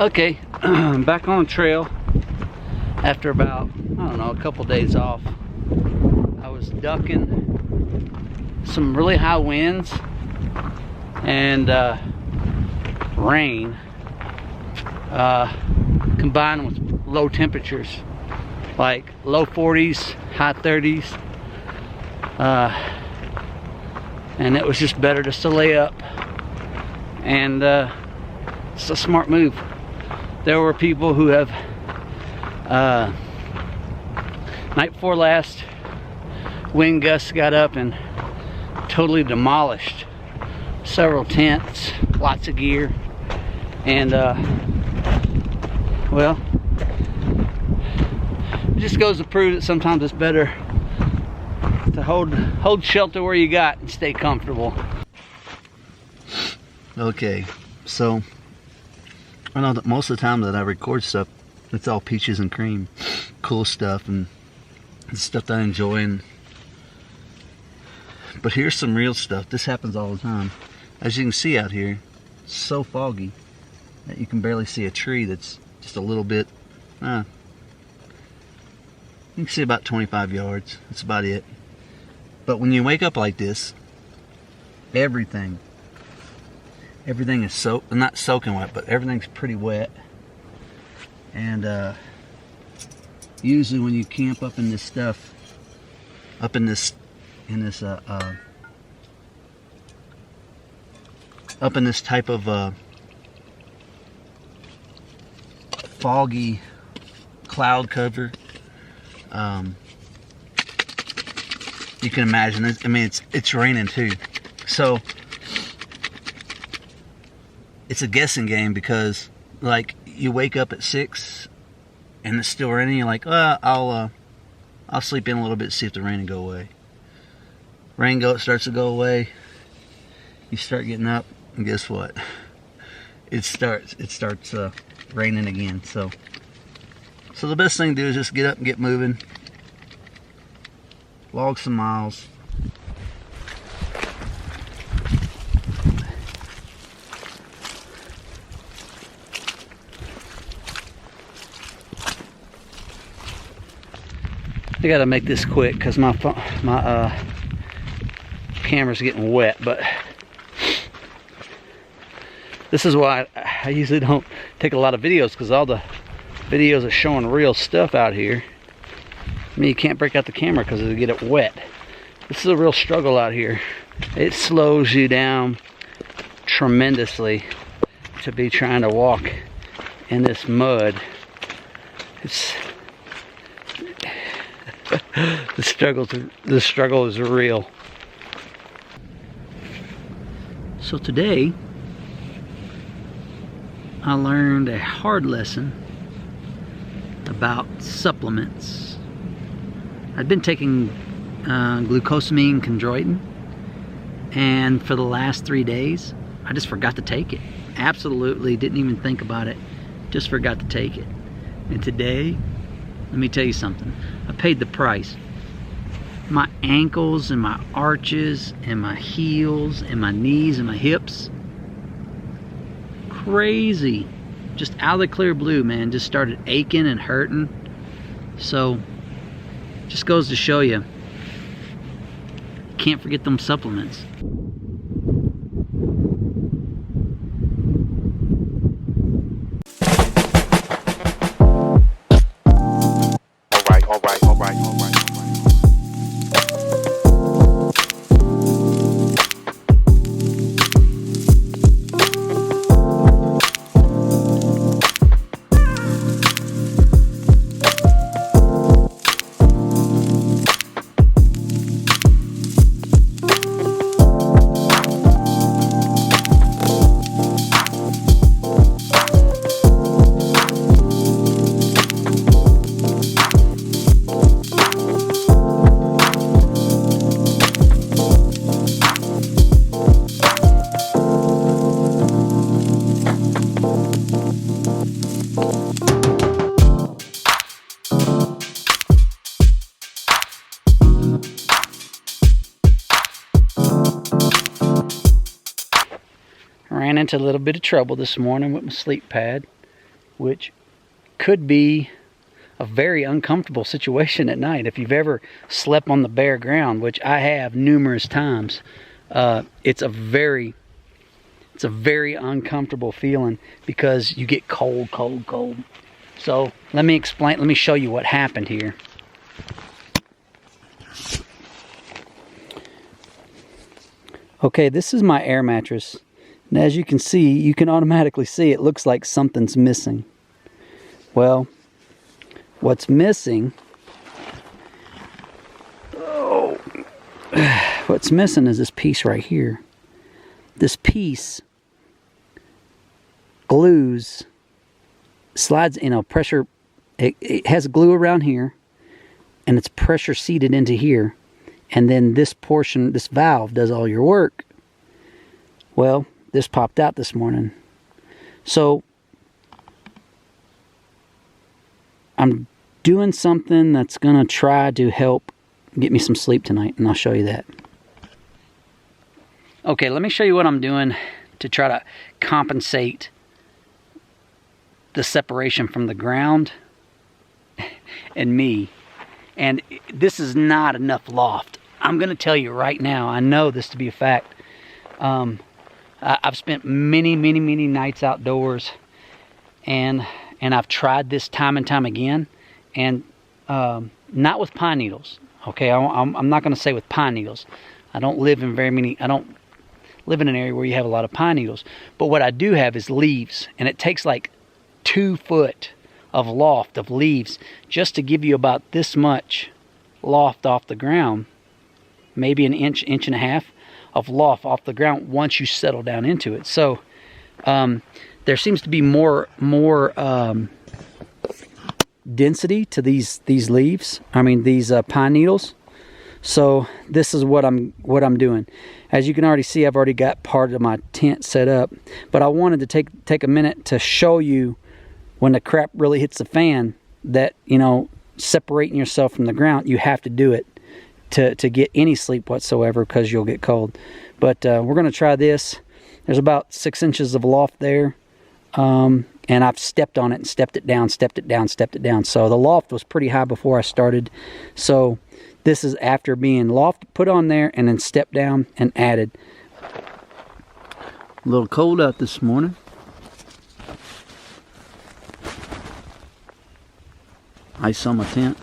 Okay, back on the trail after about, I don't know, a couple days off. I was ducking some really high winds and rain combined with low temperatures, like low 40s, high 30s, and it was just better just to lay up, and it's a smart move. There were people who have night before last, wind gusts got up and totally demolished several tents, lots of gear, and well, it just goes to prove that sometimes it's better to hold shelter where you got and stay comfortable. Okay, so I know that most of the time that I record stuff, it's all peaches and cream, cool stuff and stuff that I enjoy. But here's some real stuff. This happens all the time. As you can see out here, it's so foggy that you can barely see a tree that's just a little bit, you can see about 25 yards. That's about it. But when you wake up like this, everything is not soaking wet, but everything's pretty wet. And usually when you camp up in this stuff, up in this type of foggy cloud cover, you can imagine it. I mean, it's raining too, so it's a guessing game, because like you wake up at 6 and it's still raining. You're like, I'll sleep in a little bit, see if the rain will go away. Starts to go away. You start getting up, and guess what? It starts raining again. So the best thing to do is just get up and get moving. Log some miles. I gotta make this quick because my camera's getting wet, but this is why I usually don't take a lot of videos, because all the videos are showing real stuff out here. I mean, you can't break out the camera because it'll get it wet. This is a real struggle out here. It slows you down tremendously to be trying to walk in this mud. It's the struggle is real. So today I learned a hard lesson about supplements. I'd been taking glucosamine chondroitin, and for the last 3 days I just forgot to take it. Absolutely didn't even think about it, just forgot to take it. And today, let me tell you something, I paid the price. My ankles and my arches and my heels and my knees and my hips, crazy, just out of the clear blue, man, just started aching and hurting. So just goes to show you, can't forget them supplements. Ran into a little bit of trouble this morning with my sleep pad. which could be a very uncomfortable situation at night. If you've ever slept on the bare ground, which I have numerous times, it's a very uncomfortable feeling because you get cold. So let me show you what happened here. Okay, this is my air mattress. And as you can see, you can automatically see it looks like something's missing. Well, what's missing, what's missing is this piece right here. This piece glues, slides, pressure, it has glue around here, and it's pressure seated into here. And then this portion, this valve, does all your work. Well, this popped out this morning. So I'm doing something that's going to try to help get me some sleep tonight, and I'll show you that. Okay, let me show you what I'm doing to try to compensate the separation from the ground and me. And this is not enough loft. I'm going to tell you right now, I know this to be a fact. I've spent many nights outdoors, and I've tried this time and time again, and not with pine needles. Okay, I'm not going to say with pine needles. I don't live in an area where you have a lot of pine needles. But what I do have is leaves, and it takes like 2 foot of loft of leaves just to give you about this much loft off the ground, maybe an inch and a half of loft off the ground once you settle down into it. So there seems to be more density to these leaves. I mean these pine needles. So this is what I'm doing. As you can already see, I've already got part of my tent set up, but I wanted to take a minute to show you when the crap really hits the fan that, separating yourself from the ground, you have to do it to get any sleep whatsoever, because you'll get cold. But we're going to try this. There's about 6 inches of loft there, and I've stepped on it and stepped it down. So the loft was pretty high before I started. So this is after being loft put on there and then stepped down and added. A little cold out this morning. Ice on my tent.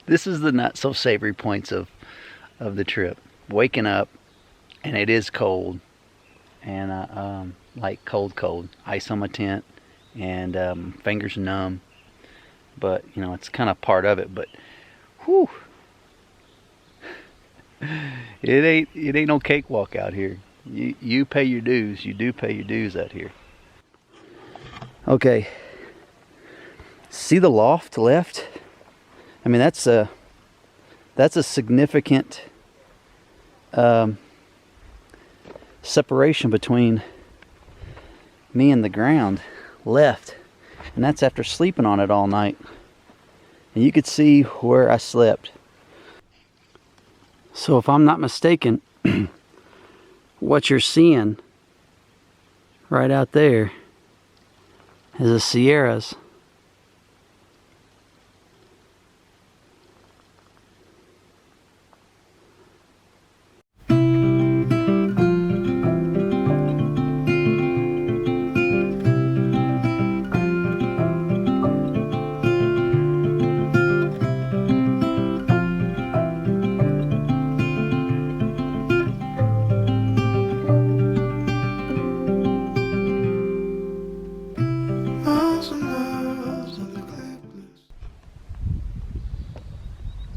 This is the not so savory points of the trip. Waking up and it is cold, and like cold, ice on my tent, and fingers numb. But it's kind of part of it. But whew, it ain't no cakewalk out here. You pay your dues. You do pay your dues out here. Okay. See the loft left? I mean, that's a significant separation between me and the ground left, and that's after sleeping on it all night. And you could see where I slept. So if I'm not mistaken, what you're seeing right out there is the Sierras.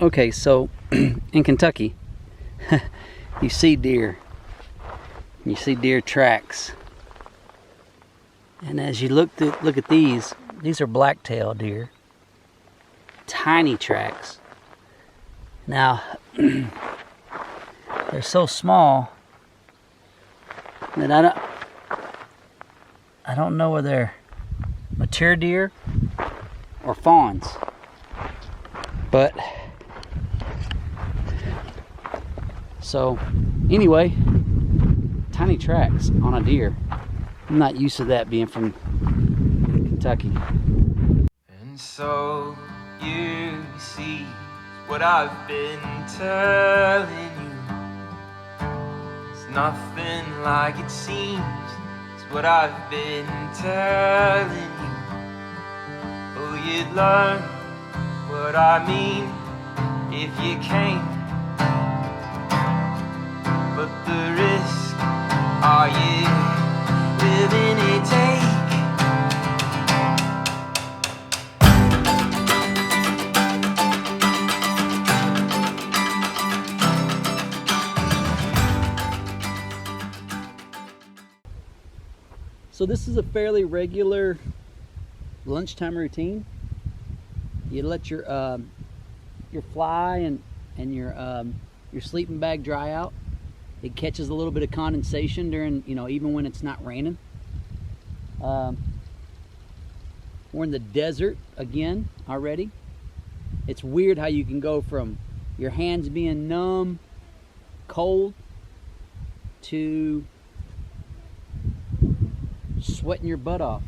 Okay, so in Kentucky, you see deer. You see deer tracks. And as you look at these are black-tailed deer. Tiny tracks. Now, they're so small that I don't know whether they're mature deer or fawns. But So anyway, tiny tracks on a deer. I'm not used to that being from Kentucky. And so you see what I've been telling you. It's nothing like it seems. It's what I've been telling you. Oh, you'd learn what I mean if you came. But the risk, are you willing to take? So this is a fairly regular lunchtime routine. You let your fly and your sleeping bag dry out. It catches a little bit of condensation during, even when it's not raining. We're in the desert again already. It's weird how you can go from your hands being numb, cold, to sweating your butt off.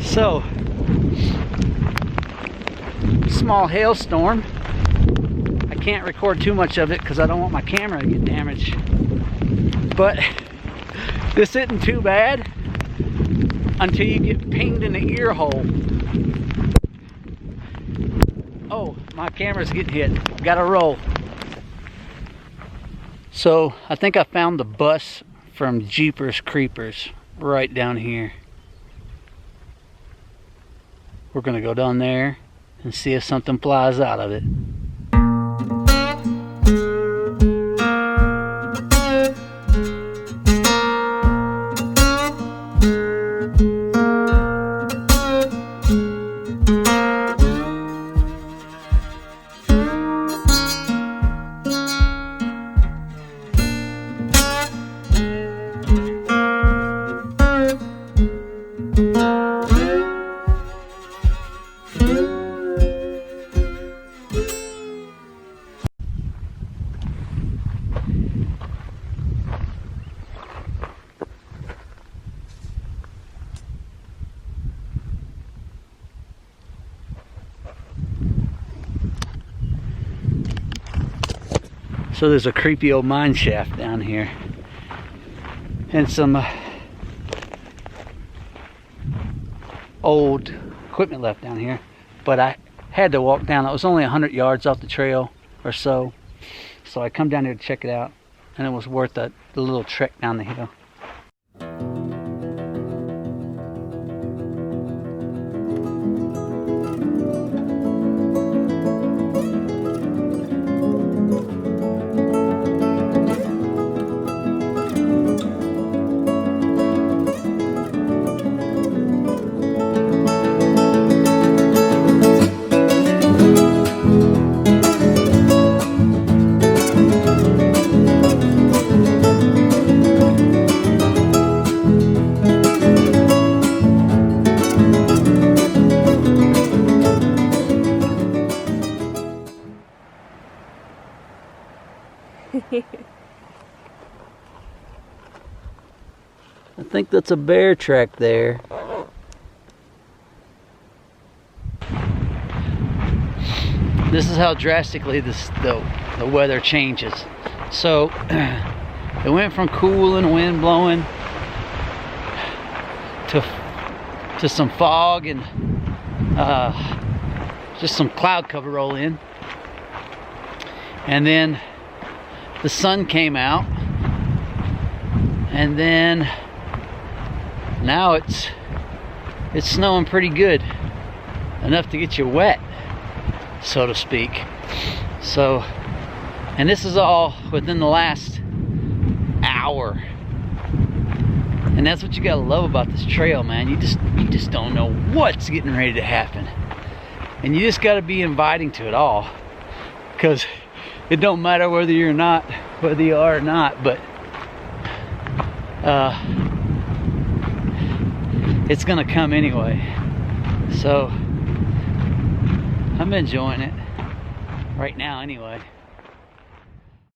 So, small hailstorm. I can't record too much of it because I don't want my camera to get damaged. But this isn't too bad until you get pinged in the ear hole. Oh, my camera's getting hit. Gotta roll. So, I think I found the bus from Jeepers Creepers right down here. We're gonna go down there and see if something flies out of it. So there's a creepy old mine shaft down here and some old equipment left down here, but I had to walk down. It was only 100 yards off the trail or so, so I come down here to check it out, and it was worth the little trek down the hill. I think that's a bear track there. This is how drastically the weather changes. So it went from cool and wind blowing to some fog and just some cloud cover roll in, and then the sun came out, and then now it's snowing pretty good, enough to get you wet, so to speak. So, and this is all within the last hour, and that's what you gotta love about this trail, man. You just don't know what's getting ready to happen. And you just got to be inviting to it all, because it don't matter whether you are or not, but it's gonna come anyway. So I'm enjoying it right now anyway.